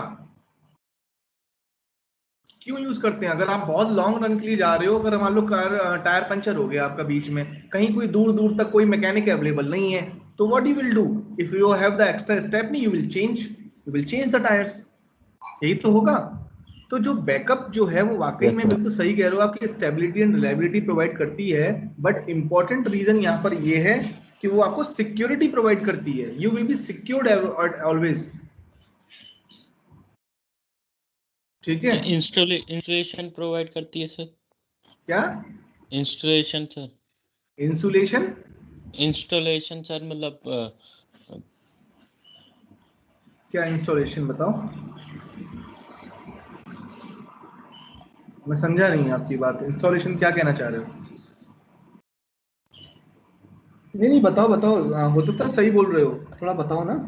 [SPEAKER 1] क्यों यूज करते हैं? अगर आप बहुत लॉन्ग रन के लिए जा रहे हो, अगर मान लो कार टायर पंचर हो गया आपका बीच में, कहीं कोई दूर दूर तक कोई मैकेनिक अवेलेबल नहीं है, तो what you will do? If you have the extra stepney, you will change the tyres. यही तो होगा। तो जो बैकअप जो है, वो वाकई में बिल्कुल सही कह रहे हो, आपकी स्टेबिलिटी एंड रिलायबिलिटी प्रोवाइड करती है। बट इंपॉर्टेंट रीजन यहाँ पर ये है कि वो आपको सिक्योरिटी प्रोवाइड करती है। You will be secured always. ठीक है।
[SPEAKER 3] इंस्टॉलेशन प्रोवाइड करती है सर?
[SPEAKER 1] क्या
[SPEAKER 3] installation sir?
[SPEAKER 1] Insulation?
[SPEAKER 3] Installation sir मतलब
[SPEAKER 1] क्या इंस्टॉलेशन बताओ, मैं समझा नहीं आपकी बात। इंस्टॉलेशन क्या कहना चाह रहे हो? नहीं नहीं बताओ बताओ, हो सकता है सही बोल रहे हो, थोड़ा बताओ ना।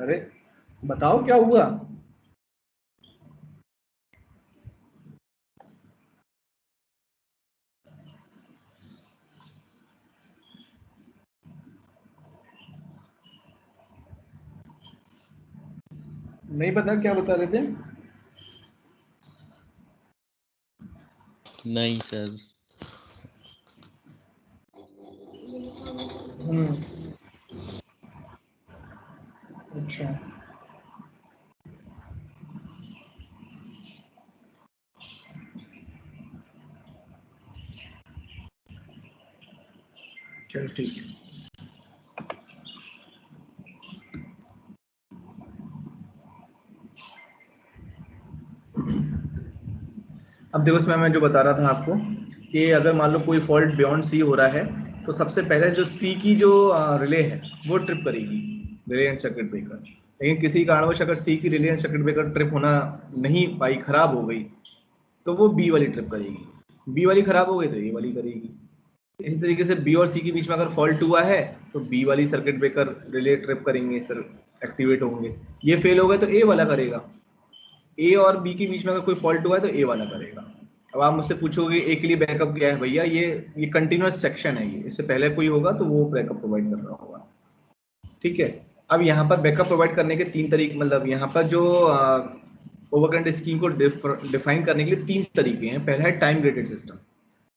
[SPEAKER 1] अरे बताओ क्या हुआ। नहीं पता क्या बता रहे थे?
[SPEAKER 3] नहीं सर।
[SPEAKER 1] अच्छा चल ठीक है। अब देखो इसमें मैं जो बता रहा था आपको कि अगर मान लो कोई फॉल्ट बियॉन्ड सी हो रहा है तो सबसे पहले जो सी की जो रिले है वो ट्रिप करेगी, रिले एंड सर्किट ब्रेकर। लेकिन किसी कारणवश अगर सी की relay and circuit breaker trip होना नहीं पाई, खराब हो गई, तो वो बी वाली ट्रिप करेगी। बी वाली खराब हो गई तो ए वाली करेगी। इसी तरीके से बी और सी के बीच में अगर फॉल्ट हुआ है तो बी वाली सर्किट ब्रेकर रिले ट्रिप करेंगे, सर एक्टिवेट होंगे। ये फेल हो गए तो ए वाला करेगा। ए और बी के बीच में अगर कोई फॉल्ट हुआ है तो ए वाला करेगा। अब आप मुझसे पूछोगे ए के लिए बैकअप क्या है? भैया ये कंटिन्यूअस सेक्शन है, ये इससे पहले कोई होगा तो वो बैकअप प्रोवाइड कर रहा होगा। ठीक है। अब यहाँ पर बैकअप प्रोवाइड करने के तीन तरीके, मतलब यहाँ पर जो ओवरकरेंट स्कीम को डिफाइन करने के लिए तीन तरीके हैं। पहला है टाइम ग्रेडेड सिस्टम।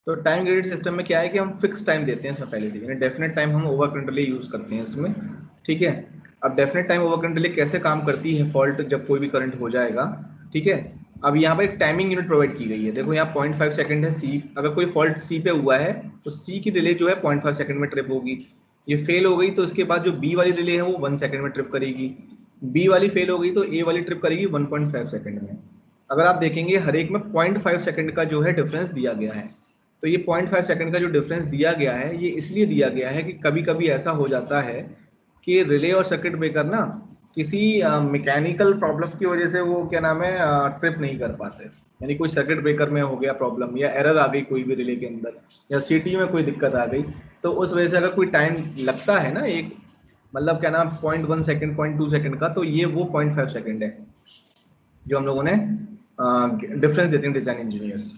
[SPEAKER 1] तो टाइम ग्रेडेड सिस्टम में क्या है कि हम फिक्स टाइम देते हैं इसमें पहले से, यानी डेफिनेट टाइम हम ओवरकरेंट रिले यूज करते हैं इसमें। ठीक है। अब डेफिनेट टाइम ओवरकरेंट रिले कैसे काम करती है, फॉल्ट जब कोई भी करंट हो जाएगा, ठीक है। अब यहाँ पर एक टाइमिंग यूनिट प्रोवाइड की गई है। देखो यहाँ 0.5 सेकंड है सी, अगर कोई फॉल्ट सी पे हुआ है तो सी की डिले जो है 0.5 सेकंड में ट्रिप होगी। ये फेल हो गई तो उसके बाद जो बी वाली डिले है वो 1 सेकंड में ट्रिप करेगी। बी वाली फेल हो गई तो ए वाली ट्रिप करेगी 1.5 सेकंड में। अगर आप देखेंगे हर एक में 0.5 सेकंड का जो है डिफरेंस दिया गया है। तो ये 0.5 सेकंड का जो डिफरेंस दिया गया है ये इसलिए दिया गया है कि कभी कभी ऐसा हो जाता है कि रिले और सर्किट ब्रेकर ना किसी मैकेनिकल प्रॉब्लम की वजह से वो क्या नाम है ट्रिप नहीं कर पाते। यानी कोई सर्किट ब्रेकर में हो गया प्रॉब्लम, या एरर आ गई कोई भी रिले के अंदर, या सीटी में कोई दिक्कत आ गई, तो उस वजह से अगर कोई टाइम लगता है ना एक, मतलब क्या नाम 0.1 सेकंड 0.2 सेकंड का, तो ये वो 0.5 सेकंड है जो हम लोगों ने डिफरेंस देते हैं डिजाइन इंजीनियर्स।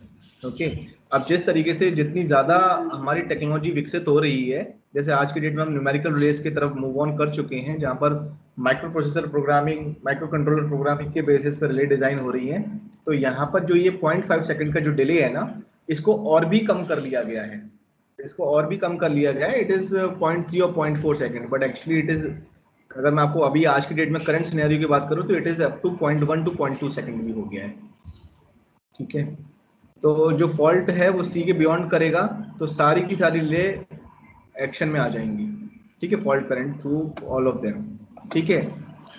[SPEAKER 1] ओके। अब जिस तरीके से जितनी ज़्यादा हमारी टेक्नोलॉजी विकसित हो रही है, जैसे आज के डेट में हम न्यूमेरिकल रिलेज की तरफ मूव ऑन कर चुके हैं, जहाँ पर micro processor programming, micro controller programming के बेसिस पर रिले डिज़ाइन हो रही है, तो यहाँ पर जो ये 0.5 सेकंड का जो डिले है ना, इसको और भी कम कर लिया गया है। इसको और भी कम कर लिया गया है। इट इज़ 0.3 और 0.4 second, but actually it is, अगर मैं आपको अभी आज की डेट में करंट सिनेरियो की बात करूं तो it is up to 0.1 to 0.2 second भी हो गया है। ठीक है। तो जो फॉल्ट है वो सी के बियॉन्ड करेगा तो सारी की सारी रिले एक्शन में आ जाएंगी। ठीक है, fault current through all of them. ठीक है।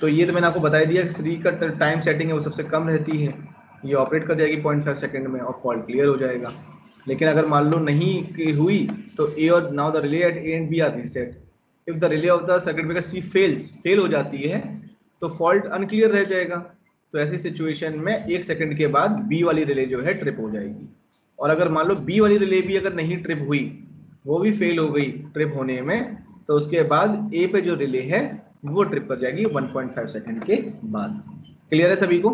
[SPEAKER 1] तो ये तो मैंने आपको बता दिया, सी का टाइम सेटिंग है वो सबसे कम रहती है, ये ऑपरेट कर जाएगी 0.5 सेकंड में और फॉल्ट क्लियर हो जाएगा। लेकिन अगर मान लो नहीं हुई तो ए और now the relay at A and B are reset. If the relay of the circuit breaker C fail हो जाती है तो फॉल्ट अनक्लियर रह जाएगा। तो ऐसी सिचुएशन में 1 सेकंड के बाद बी वाली रिले जो है ट्रिप हो जाएगी। और अगर मान लो बी वाली रिले भी अगर नहीं ट्रिप हुई, वो भी फेल हो गई ट्रिप होने में, तो उसके बाद ए पे जो रिले है वो ट्रिप कर जाएगी 1.5 सेकंड के बाद। क्लियर है सभी को?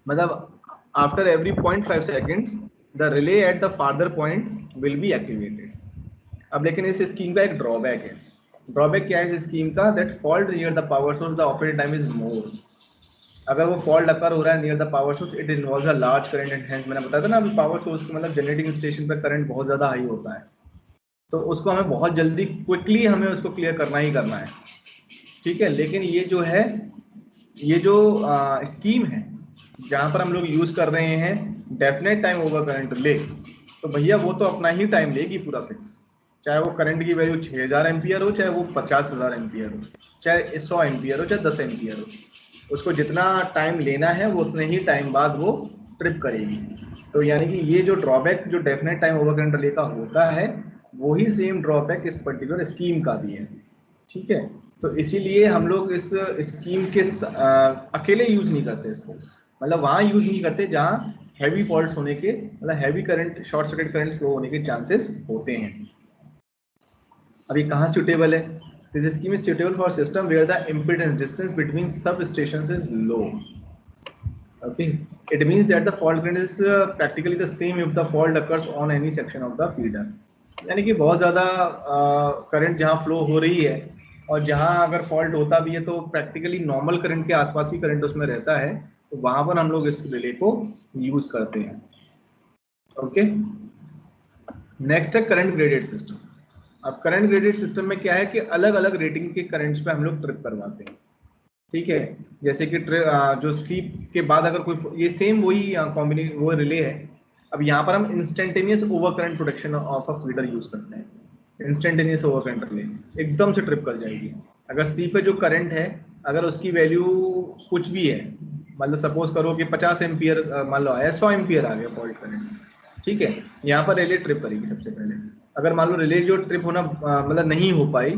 [SPEAKER 1] मतलब after every 0.5 seconds the relay at the farther point will be activated. अब लेकिन इस स्कीम का एक ड्रॉबैक है। ड्रॉबैक क्या है इस स्कीम का? That fault near the power source the operating time is more. अगर वो फॉल्ट अकर हो रहा है near the power source, it involves a large current and hence, मैंने बताया था ना अभी, पावर सोर्स का मतलब जनरेटिंग स्टेशन पर करंट बहुत ज्यादा हाई होता है, तो उसको हमें बहुत जल्दी क्विकली हमें उसको क्लियर करना ही करना है। ठीक है। लेकिन ये जो है, ये जो स्कीम है जहां पर हम लोग यूज कर रहे हैं definite time over current relay, तो भैया वो तो अपना ही टाइम लेगी पूरा फिक्स, चाहे वो करंट की वैल्यू 6000 एम्पियर हो, चाहे वो 50,000 एम्पियर हो, चाहे 100 एम्पियर हो, चाहे 10 एम्पियर हो, उसको जितना टाइम लेना है वो उतने ही टाइम बाद वो ट्रिप करेगी। तो यानी कि ये जो ड्रॉबैक जो definite time over current relay का होता है, वही सेम ड्रॉबैक इस पर्टिकुलर स्कीम का भी है। ठीक है, तो इसीलिए हम लोग इस स्कीम के अकेले यूज नहीं करते इसको, मतलब वहाँ यूज नहीं करते जहाँ हैवी फॉल्ट्स होने के, मतलब heavy current, short circuit current flow होने के चांसेस होते हैं। अभी कहाँ सुटेबल है? This scheme is suitable for system where the impedance distance between sub stations is low. Okay, it means that the fault current is practically the same if the fault occurs on any section of the feeder. यानी कि बहुत ज़्यादा current जहाँ flow हो रही है और जहाँ अगर फॉल्ट होता भी है तो प्रैक्टिकली नॉर्मल करंट के आसपास ही करंट उसमें रहता है, तो वहाँ पर हम लोग इस रिले को यूज करते हैं। ओके, नेक्स्ट है करंट ग्रेडेड सिस्टम। अब करंट ग्रेडेड सिस्टम में क्या है कि अलग अलग रेटिंग के करंट्स पे हम लोग ट्रिप करवाते हैं। ठीक है, जैसे कि जो सी के बाद अगर कोई, ये सेम वही कॉम्बिनेशन वो रिले है। अब यहाँ पर हम instantaneous over current protection of a feeder use करते हैं। इंस्टेंटेनियस ओवर करंट रिले एकदम से ट्रिप कर जाएगी। अगर सी पे जो करंट है, अगर उसकी वैल्यू कुछ भी है, मतलब सपोज करो कि 50 एम्पियर मान लो आया, 100 एम्पियर आ गया फॉल्ट करंट, ठीक है, यहाँ पर रिले ट्रिप करेगी सबसे पहले। अगर मान लो रिले जो ट्रिप होना मतलब नहीं हो पाई,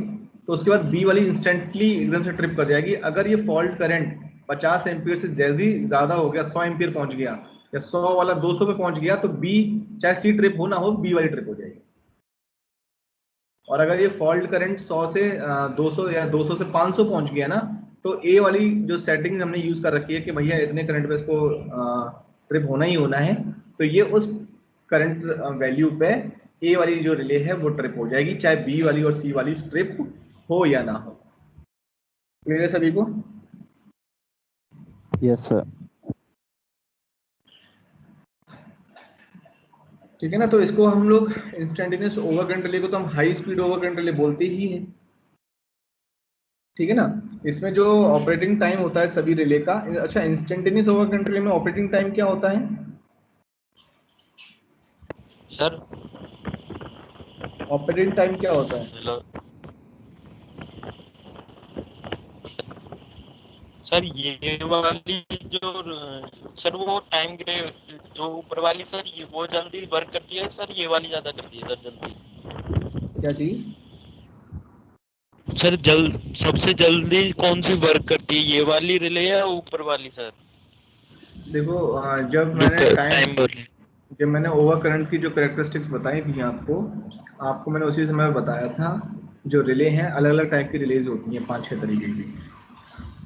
[SPEAKER 1] तो उसके बाद बी वाली इंस्टेंटली एकदम से ट्रिप कर जाएगी। अगर ये फॉल्ट करंट 50 एम्पियर से ज्यादा हो गया, 100 एम्पियर पहुंच गया, या 100 वाला 200 पे पहुंच गया, तो बी चाहे सी ट्रिप हो ना हो, बी वाली ट्रिप हो जाएगी। और अगर ये फॉल्ट करंट 100 से 200 या 200 से 500 पहुंच गया ना, तो ए वाली जो सेटिंग हमने यूज कर रखी है कि भैया इतने करंट पे इसको ट्रिप होना ही होना है, तो ये उस करंट वैल्यू पे ए वाली जो रिले है वो ट्रिप हो जाएगी, चाहे बी वाली और सी वाली ट्रिप हो या ना हो। क्लियर है सभी को?
[SPEAKER 4] Yes sir.
[SPEAKER 1] ठीक है ना, तो इसको हम लोग इंस्टेंटेनियस ओवर करंट रिले को तो हम high speed over current relay बोलते ही हैं। ठीक है ना, इसमें जो ऑपरेटिंग टाइम होता है सभी रिले का, अच्छा इंस्टेंटेनियस ओवर करंट रिले में ऑपरेटिंग टाइम क्या होता है
[SPEAKER 3] सर?
[SPEAKER 1] ऑपरेटिंग टाइम क्या होता है?
[SPEAKER 3] हेलो सर, ये वाली जो सर वो टाइम ग्रेड जो ऊपर वाली सर, ये वो जल्दी वर्क करती है सर, ये वाली ज्यादा करती है सर जल्दी।
[SPEAKER 1] क्या चीज?
[SPEAKER 3] सर सबसे जल्दी कौन सी वर्क करती है, ये वाली रिले या ऊपर वाली सर?
[SPEAKER 1] देखो जब मैंने ओवर करंट की जो कैरेक्टरिस्टिक्स बताई थी आपको मैंने उसी समय बताया था, जो रिले हैं अलग अलग टाइप की रिलेज होती हैं, 5-6 तरीके की।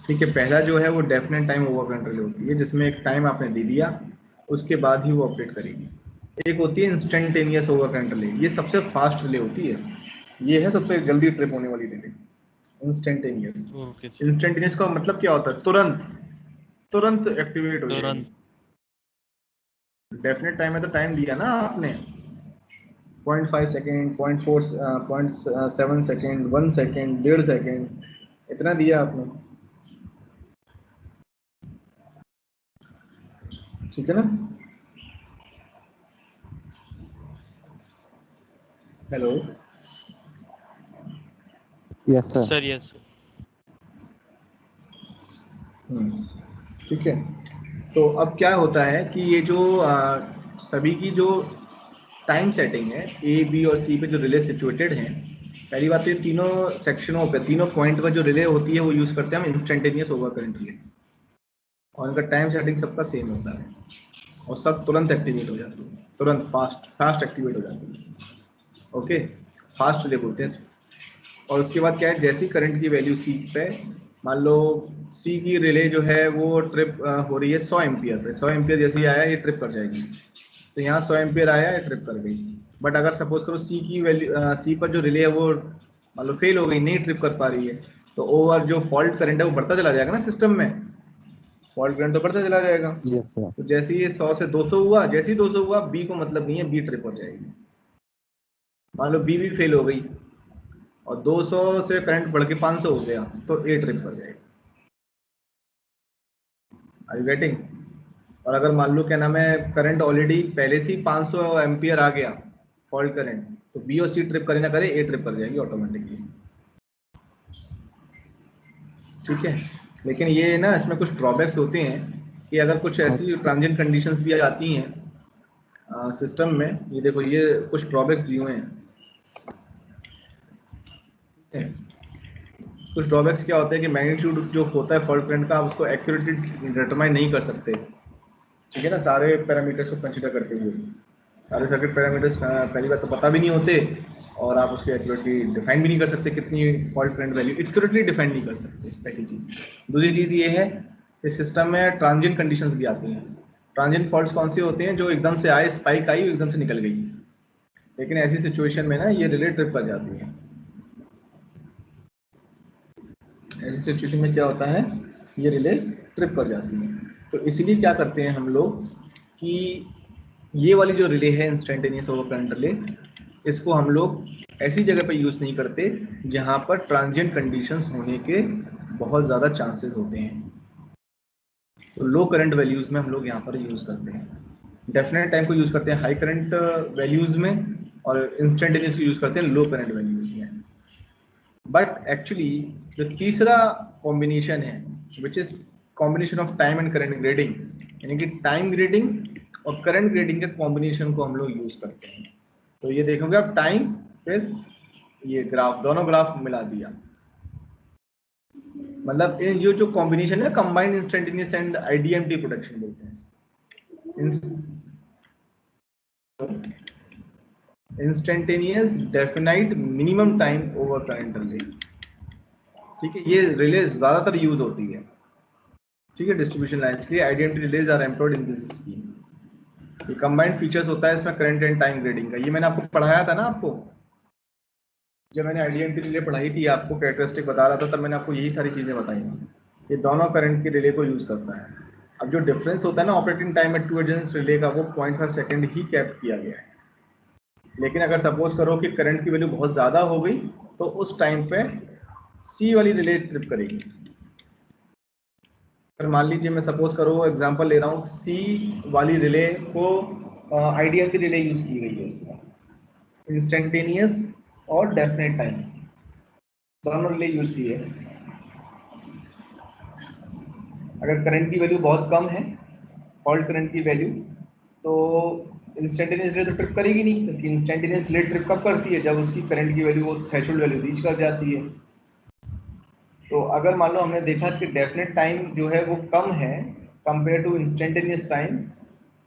[SPEAKER 1] ठीक है, पहला जो है वो definite time over current relay होती है, जिसमें एक टाइम आपने दे दिया, उसके बाद ही वो ऑपरेट करेगी। एक होती है इंस्टेंटेनियस ओवर करंट रिले, ये सबसे फास्ट रिले होती है, ये है सबसे जल्दी ट्रिप होने वाली रिले, इंस्टेंटेनियस। इंस्टेंटेनियस का मतलब क्या होता है? तुरंत एक्टिवेट हो जाएगी। डेफिनेट टाइम है तो टाइम दिया ना आपने, 0.5 सेकेंड, 0.7 सेकेंड, 1 सेकेंड, 1.5 सेकेंड, इतना दिया आपने। ठीक है ना? Hello,
[SPEAKER 4] yes sir.
[SPEAKER 3] Sir yes.
[SPEAKER 1] ठीक है, तो अब क्या होता है कि ये जो सभी की जो टाइम सेटिंग है, ए बी और सी पे जो रिले सिचुएटेड हैं, पहली बात तो ये तीनों सेक्शनों पे, तीनों पॉइंट पर जो रिले होती है वो यूज करते हैं हम इंस्टेंटेनियस ओवर करंट रिले, और इनका टाइम सेटिंग सबका सेम होता है और सब तुरंत एक्टिवेट हो जाती है, तुरंत फास्ट एक्टिवेट हो जाती है। ओके, फास्ट रिले बोलते हैं। और उसके बाद क्या है, जैसी करंट की वैल्यू सी पे, मान लो सी की रिले जो है वो ट्रिप हो रही है 100 एम्पियर पे, 100 एम्पियर जैसे ही आया ये ट्रिप कर जाएगी, तो यहाँ 100 एम्पियर आया, ये ट्रिप कर गई। बट अगर सपोज करो सी की वैल्यू, सी पर जो रिले है वो मान लो फेल हो गई, नहीं ट्रिप कर पा रही है, तो ओवर जो फॉल्ट करंट है वो बढ़ता चला जाएगा ना सिस्टम में, फॉल्ट करंट तो बढ़ता चला जाएगा।
[SPEAKER 4] Yes sir.
[SPEAKER 1] तो जैसे ये 100 से 200 हुआ, जैसे ही 200 हुआ, बी को मतलब नहीं है, बी ट्रिप हो जाएगी। मान लो बी भी फेल हो गई और 200 से करंट बढ़ के 500 हो गया, तो ए ट्रिप कर जाएगा। Are you getting? और अगर मान लो क्या नाम है करंट ऑलरेडी पहले से ही 500 एम्पियर आ गया फॉल्ट करंट, तो बी और सी ट्रिप करे ना करे ए ट्रिप कर जाएगी ऑटोमेटिकली। ठीक है, लेकिन ये ना इसमें कुछ ड्रॉबैक्स होते हैं कि अगर कुछ ऐसी ट्रांजिएंट कंडीशंस भी आती हैं सिस्टम में, ये देखो ये कुछ ड्रॉबैक्स दिए हुए हैं। ठीक है, कुछ ड्रॉबैक्स क्या होते हैं कि मैग्नीट्यूड जो होता है फॉल्ट करंट का आप उसको एक्यूरेटली डिटरमाइन नहीं कर सकते। ठीक है ना, सारे पैरामीटर्स को कंसीडर करते हुए सारे सर्किट पैरामीटर्स पहली बात तो पता भी नहीं होते और आप उसके एक्यूरेटली डिफाइन भी नहीं कर सकते, कितनी fault current value accurately define नहीं कर सकते, पहली चीज़। दूसरी चीज़ ये है इस सिस्टम में ट्रांजिएंट कंडीशंस भी आती हैं। ट्रांजिएंट फॉल्ट्स कौन से होते हैं? जो एकदम से आए, स्पाइक आई एकदम से निकल गई, लेकिन ऐसी सिचुएशन में ना ये रिले ट्रिप कर जाती है। ऐसी सिचुएशन में क्या होता है, ये रिले ट्रिप कर जाती है। तो इसीलिए क्या करते हैं हम लोग कि ये वाली जो रिले है इंस्टेंटेनियस ओवर करंट रिले, इसको हम लोग ऐसी जगह पे यूज़ नहीं करते जहाँ पर ट्रांजिएंट कंडीशंस होने के बहुत ज़्यादा चांसेस होते हैं। तो लो करंट वैल्यूज़ में हम लोग यहाँ पर यूज़ करते हैं। डेफिनेट टाइम को यूज़ करते हैं हाई करंट वैल्यूज़ में और इंस्टेंटेनियस को यूज़ करते हैं लो करंट वैल्यूज़ में। बट एक्चुअली जो तीसरा कॉम्बिनेशन है which is combination of time and current grading, यानी कि टाइम ग्रेडिंग और करंट ग्रेडिंग के कॉम्बिनेशन को हम लोग यूज़ करते हैं। तो ये देखोगे आप टाइम फिर ये ग्राफ, दोनों ग्राफ मिला दिया, मतलब इन जो कॉम्बिनेशन है कंबाइंड इंस्टेंटेनियस एंड आईडीएमटी प्रोटेक्शन बोलते हैं। Instantaneous definite minimum time over current relay. ठीक है, ये रिले ज्यादातर यूज होती है। ठीक है, डिस्ट्रीब्यूशन लाइंस के लिए IDMT relays are employed in this scheme. ये कंबाइंड फीचर्स होता है इसमें करंट एंड टाइम ग्रेडिंग का। ये मैंने आपको पढ़ाया था ना, आपको जब मैंने आईडीएमटी रिले पढ़ाई थी, आपको कैरेक्टरिस्टिक बता रहा था, तब मैंने आपको यही सारी चीजें बताई। ये दोनों करंट के रिले को यूज करता है। अब जो डिफरेंस होता है ना ऑपरेटिंग टाइम में टू एजेंट्स रिले का, वो 0.5 सेकंड ही कैप्ट किया गया है। लेकिन अगर सपोज करो कि करंट की वैल्यू बहुत ज़्यादा हो गई तो उस टाइम पे सी वाली रिले ट्रिप करेगी। अगर मान लीजिए मैं सपोज करो एग्जांपल ले रहा हूँ, सी वाली रिले को आईडीएमटी रिले यूज की गई है, इसमें इंस्टेंटेनियस और डेफिनेट टाइम दोनों रिले यूज की है। अगर करंट की वैल्यू बहुत कम है, फॉल्ट करंट की वैल्यू, तो इंस्टेंटेनियस रिले तो ट्रिप करेगी नहीं, क्योंकि इंस्टेंटेनियस रिले ट्रिप कब करती है? जब उसकी करंट की वैल्यू वो थ्रेशोल्ड वैल्यू रीच कर जाती है। तो अगर मान लो हमने देखा कि डेफिनेट टाइम जो है वो कम है कंपेयर टू इंस्टेंटेनियस टाइम,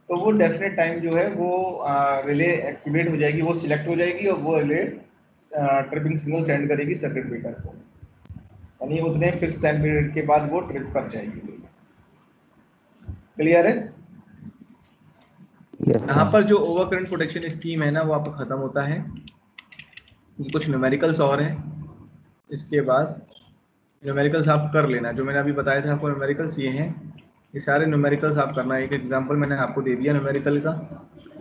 [SPEAKER 1] तो वो डेफिनेट टाइम जो है वो रिले एक्टिवेट हो जाएगी, वो सिलेक्ट हो जाएगी और वो रिले ट्रिपिंग सिग्नल सेंड करेगी सर्किट ब्रेकर को, यानी उतने फिक्स टाइम पीरियड के बाद वो ट्रिप कर जाएगी। क्लियर है? यहाँ पर जो ओवर करंट प्रोटेक्शन स्कीम है ना, वो आपका खत्म होता है। ये कुछ न्यूमेरिकल्स और हैं, इसके बाद न्यूमेरिकल्स आप कर लेना। जो मैंने अभी बताया था आपको न्यूमेरिकल्स ये हैं, ये सारे न्यूमेरिकल्स आप करना। एक एग्जांपल मैंने आपको दे दिया न्यूमेरिकल का,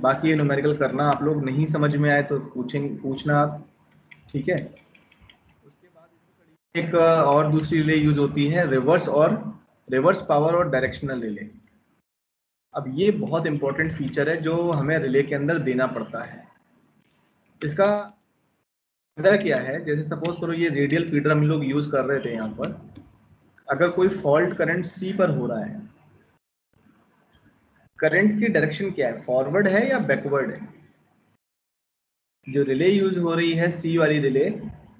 [SPEAKER 1] बाकी ये न्यूमेरिकल करना। आप लोग नहीं समझ में आए तो पूछना आप, ठीक है। उसके बाद एक और दूसरी रिले यूज होती है रिवर्स पावर और डायरेक्शनल रिले। अब ये बहुत इंपॉर्टेंट फीचर है जो हमें रिले के अंदर देना पड़ता है। इसका फायदा क्या है, जैसे सपोज करो ये रेडियल फीडर हम लोग यूज कर रहे थे यहाँ पर, अगर कोई फॉल्ट करंट सी पर हो रहा है, करंट की डायरेक्शन क्या है, फॉरवर्ड है या बैकवर्ड है? जो रिले यूज हो रही है सी वाली रिले,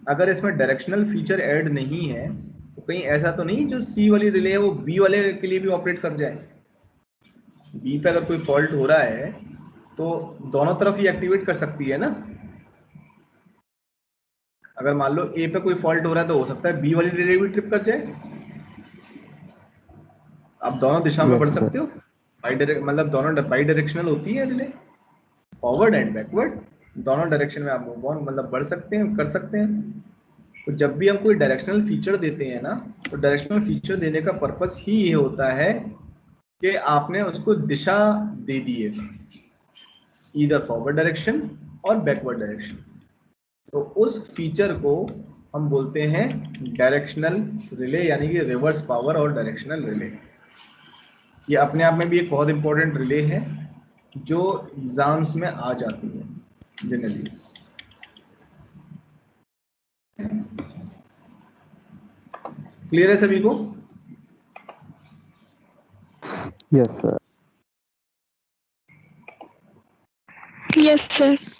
[SPEAKER 1] अगर इसमें डायरेक्शनल फीचर ऐड नहीं है तो कहीं ऐसा तो नहीं जो सी वाली रिले है वो बी वाले के लिए भी ऑपरेट कर जाए। बी पे अगर कोई फॉल्ट हो रहा है तो दोनों तरफ ही एक्टिवेट कर सकती है ना। अगर मान लो ए पे कोई फॉल्ट हो रहा है तो हो सकता है बी वाली रिले भी ट्रिप कर जाए। आप दोनों दिशा में बढ़ सकते हो, मतलब दोनों बाई डायरेक्शनल होती है रिले, फॉरवर्ड एंड बैकवर्ड दोनों डायरेक्शन में आप मूव ऑन मतलब बढ़ सकते हैं, कर सकते हैं। तो जब भी हम कोई डायरेक्शनल फीचर देते हैं ना, तो डायरेक्शनल फीचर देने का पर्पस ही ये होता है कि आपने उसको दिशा दे दी है, ईदर फॉरवर्ड डायरेक्शन और बैकवर्ड डायरेक्शन। तो उस फीचर को हम बोलते हैं डायरेक्शनल रिले, यानी कि रिवर्स पावर और डायरेक्शनल रिले। ये अपने आप में भी एक बहुत इंपॉर्टेंट रिले है जो एग्जाम्स में आ जाती है जनरली। क्लियर है सभी को?
[SPEAKER 4] Yes sir.
[SPEAKER 2] Yes sir.